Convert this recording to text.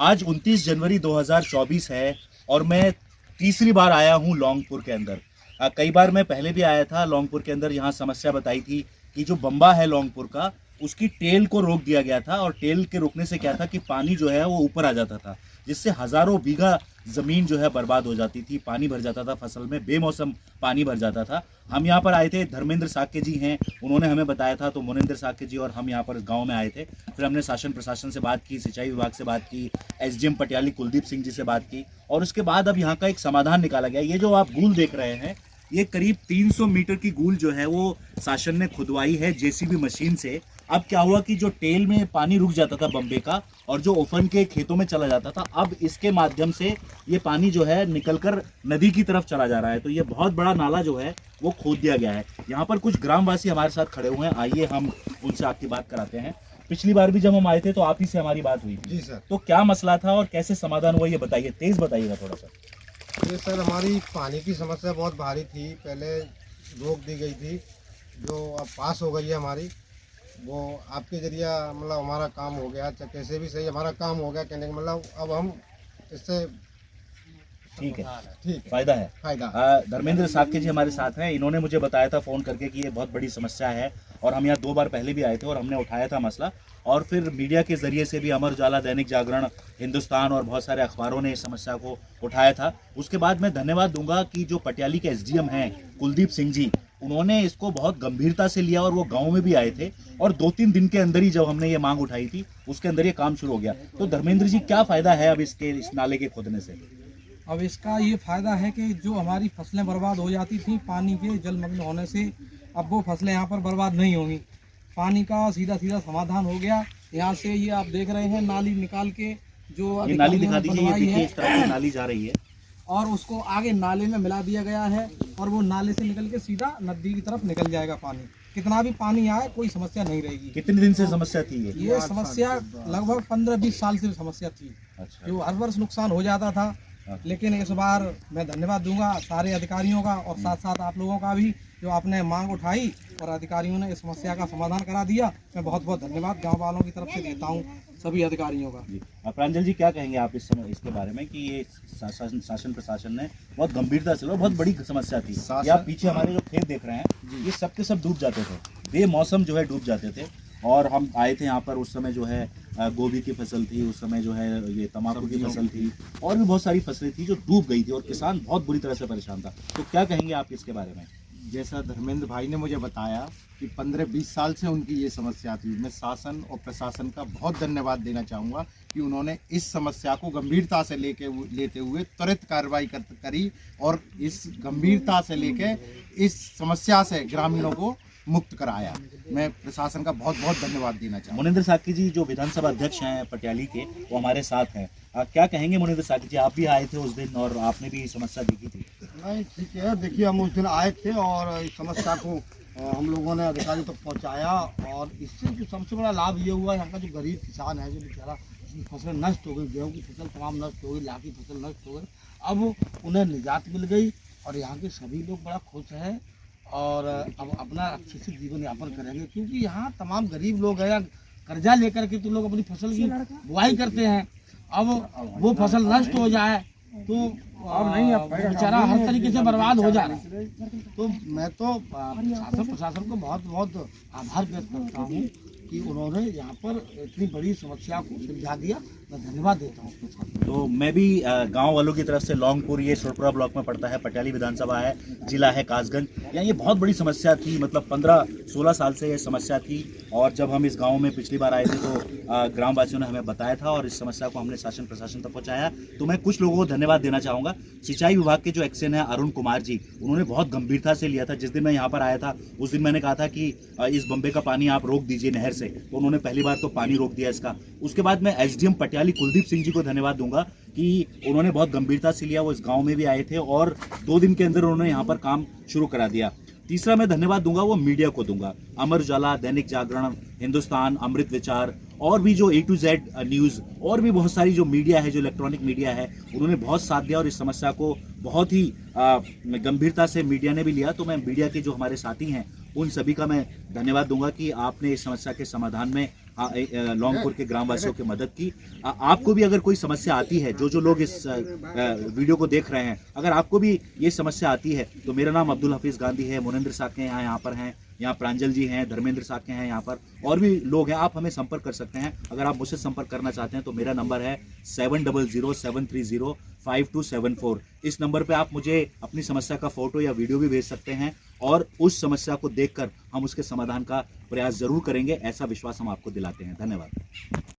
आज 29 जनवरी 2024 है और मैं तीसरी बार आया हूँ लौंगपुर के अंदर। कई बार मैं पहले भी आया था लौंगपुर के अंदर। यहाँ समस्या बताई थी कि जो बम्बा है लौंगपुर का, उसकी टेल को रोक दिया गया था और टेल के रोकने से क्या था कि पानी जो है वो ऊपर आ जाता था, जिससे हज़ारों बीघा ज़मीन जो है बर्बाद हो जाती थी, पानी भर जाता था फसल में, बेमौसम पानी भर जाता था। हम यहाँ पर आए थे, धर्मेंद्र साक्य जी हैं, उन्होंने हमें बताया था, तो मोनिंदर साक्य जी और हम यहाँ पर गांव में आए थे। फिर हमने शासन प्रशासन से बात की, सिंचाई विभाग से बात की, एसडीएम पटियाली कुलदीप सिंह जी से बात की और उसके बाद अब यहाँ का एक समाधान निकाला गया। ये जो आप गूल देख रहे हैं, ये करीब 300 मीटर की गूल जो है वो शासन ने खुदवाई है जेसीबी मशीन से। अब क्या हुआ कि जो टेल में पानी रुक जाता था बम्बे का और जो ओफन के खेतों में चला जाता था, अब इसके माध्यम से ये पानी जो है निकलकर नदी की तरफ चला जा रहा है। तो ये बहुत बड़ा नाला जो है वो खोद दिया गया है। यहाँ पर कुछ ग्रामवासी हमारे साथ खड़े हुए हैं, आइए हम उनसे आपकी बात कराते हैं। पिछली बार भी जब हम आए थे तो आप ही से हमारी बात हुई थी। जी सर। तो क्या मसला था और कैसे समाधान हुआ, ये बताइए, तेज बताइएगा थोड़ा सा। ये सर हमारी पानी की समस्या बहुत भारी थी, पहले रोक दी गई थी, जो अब पास हो गई है हमारी। वो आपके जरिया मतलब हमारा काम हो गया, चाहे कैसे भी सही हमारा काम हो गया, कहने का मतलब अब हम इससे ठीक है, ठीक फायदा है। फायदा। धर्मेंद्र साक्य जी हमारे साथ हैं, इन्होंने मुझे बताया था फ़ोन करके कि ये बहुत बड़ी समस्या है और हम यहाँ 2 बार पहले भी आए थे और हमने उठाया था मसला, और फिर मीडिया के ज़रिए से भी अमर उजाला, दैनिक जागरण, हिंदुस्तान और बहुत सारे अखबारों ने इस समस्या को उठाया था। उसके बाद मैं धन्यवाद दूंगा कि जो पटियाली के एसडीएम हैं कुलदीप सिंह जी, उन्होंने इसको बहुत गंभीरता से लिया और वो गाँव में भी आए थे और 2-3 दिन के अंदर ही जब हमने ये मांग उठाई थी उसके अंदर ये काम शुरू हो गया। तो धर्मेंद्र जी, क्या फ़ायदा है अब इसके इस नाले के खोदने से? अब इसका ये फायदा है कि जो हमारी फसलें बर्बाद हो जाती थी पानी के जलमग्न होने से, अब वो फसलें यहाँ पर बर्बाद नहीं होंगी। पानी का सीधा सीधा समाधान हो गया। यहाँ से ये आप देख रहे हैं नाली निकाल के जो ये नाली दिखा दीजिए, ये बनवाई देखिए है इस तरह से नाली जा रही है और उसको आगे नाले में मिला दिया गया है और वो नाले से निकल के सीधा नदी की तरफ निकल जाएगा। पानी कितना भी पानी आए कोई समस्या नहीं रहेगी। कितने दिन से समस्या थी ये समस्या लगभग 15-20 साल से समस्या थी। अच्छा। जो हर वर्ष नुकसान हो जाता था, लेकिन इस बार मैं धन्यवाद दूंगा सारे अधिकारियों का और साथ साथ आप लोगों का भी, जो आपने मांग उठाई और अधिकारियों ने इस समस्या का समाधान करा दिया। मैं बहुत बहुत धन्यवाद गांव वालों की तरफ से देता हूं सभी अधिकारियों का। प्रांजल जी, क्या कहेंगे आप इस समय इसके बारे में कि ये शासन प्रशासन ने बहुत गंभीरता से, बहुत बड़ी समस्या थी। ये आप पीछे हमारे जो खेत देख रहे हैं, ये सब के सब डूब जाते थे, बेमौसम जो है डूब जाते थे। और हम आए थे यहाँ पर, उस समय जो है गोभी की फसल थी, उस समय जो है ये तंबाकू की फसल थी और भी बहुत सारी फसलें थी जो डूब गई थी और किसान बहुत बुरी तरह से परेशान था। तो क्या कहेंगे आप इसके बारे में? जैसा धर्मेंद्र भाई ने मुझे बताया कि 15-20 साल से उनकी ये समस्या थी, मैं शासन और प्रशासन का बहुत धन्यवाद देना चाहूँगा कि उन्होंने इस समस्या को गंभीरता से लेते हुए त्वरित कार्रवाई करी और इस गंभीरता से लेके इस समस्या से ग्रामीणों को मुक्त कराया। मैं प्रशासन का बहुत बहुत धन्यवाद देना चाहूँगा। मोनिंदर साक्य जी जो विधानसभा अध्यक्ष हैं पटियाली के, वो हमारे साथ हैं। क्या कहेंगे मोनिंदर साक्य जी, आप भी आए थे उस दिन और आपने भी समस्या देखी थी? नहीं, ठीक है। देखिए, हम उस दिन आए थे और इस समस्या को हम लोगों ने अधिकारियों तक पहुंचाया और इससे जो सबसे बड़ा लाभ ये हुआ, यहाँ का जो गरीब किसान है, जो बेचारा फसल नष्ट हो गई, गेहूँ की फसल तमाम नष्ट हो गई, लाख की फसल नष्ट हो गई, अब उन्हें निजात मिल गई और यहाँ के सभी लोग बड़ा खुश हैं और अब अपना अच्छे से जीवन यापन करेंगे। क्योंकि यहाँ तमाम गरीब लोग हैं, कर्जा लेकर के तो लोग अपनी फसल की बुआई करते हैं। अब वो फसल नष्ट हो जाए तो बेचारा हर तरीके से बर्बाद हो जा रहा है। तो मैं तो शासन प्रशासन को बहुत बहुत आभार व्यक्त करता हूँ कि उन्होंने यहाँ पर इतनी बड़ी समस्या को सुलझा दिया। मैं धन्यवाद देता हूँ। तो मैं भी गांव वालों की तरफ से, लौंगपुर ये सुरपुरा ब्लॉक में पड़ता है, पटियाली विधानसभा है, जिला है कासगंज, यहाँ ये बहुत बड़ी समस्या थी, मतलब 15-16 साल से ये समस्या थी। और जब हम इस गांव में पिछली बार आए थे तो ग्रामवासियों ने हमें बताया था और इस समस्या को हमने शासन प्रशासन तक पहुँचाया। तो मैं कुछ लोगों को धन्यवाद देना चाहूँगा। सिंचाई विभाग के जो एक्शन है अरुण कुमार जी, उन्होंने बहुत गंभीरता से लिया था। जिस दिन मैं यहाँ पर आया था उस दिन मैंने कहा था कि इस बम्बे का पानी आप रोक दीजिए नहर से, तो उन्होंने पहली बार तो पानी रोक दिया इसका। उसके बाद मैं एसडीएम पटियाली कुलदीप सिंह जी को धन्यवाद दूंगा कि उन्होंने बहुत गंभीरता से लिया। वो इस गांव में भी आए थे और 2 दिन के अंदर उन्होंने यहाँ पर काम शुरू करा दिया। तीसरा मैं धन्यवाद दूंगा वो मीडिया को दूंगा, अमर उजाला, दैनिक जागरण, हिंदुस्तान, अमृत विचार और भी जो A to Z न्यूज़ और भी बहुत सारी जो मीडिया है, जो इलेक्ट्रॉनिक मीडिया है, उन्होंने बहुत साथ दिया और इस समस्या को बहुत ही गंभीरता से मीडिया ने भी लिया। तो मैं मीडिया के जो हमारे साथी हैं उन सभी का मैं धन्यवाद दूंगा कि आपने इस समस्या के समाधान में लौंगपुर के ग्रामवासियों की मदद की। आपको भी अगर कोई समस्या आती है, जो लोग इस वीडियो को देख रहे हैं, अगर आपको भी ये समस्या आती है तो मेरा नाम अब्दुल हफीज गांधी है, मुनिंद्र साके यहाँ पर हैं, यहाँ प्रांजल जी हैं, धर्मेंद्र साके हैं यहाँ पर, और भी लोग हैं। आप हमें संपर्क कर सकते हैं। अगर आप मुझसे संपर्क करना चाहते हैं तो मेरा नंबर है 7007305274। इस नंबर पे आप मुझे अपनी समस्या का फोटो या वीडियो भी भेज सकते हैं और उस समस्या को देखकर हम उसके समाधान का प्रयास जरूर करेंगे, ऐसा विश्वास हम आपको दिलाते हैं। धन्यवाद।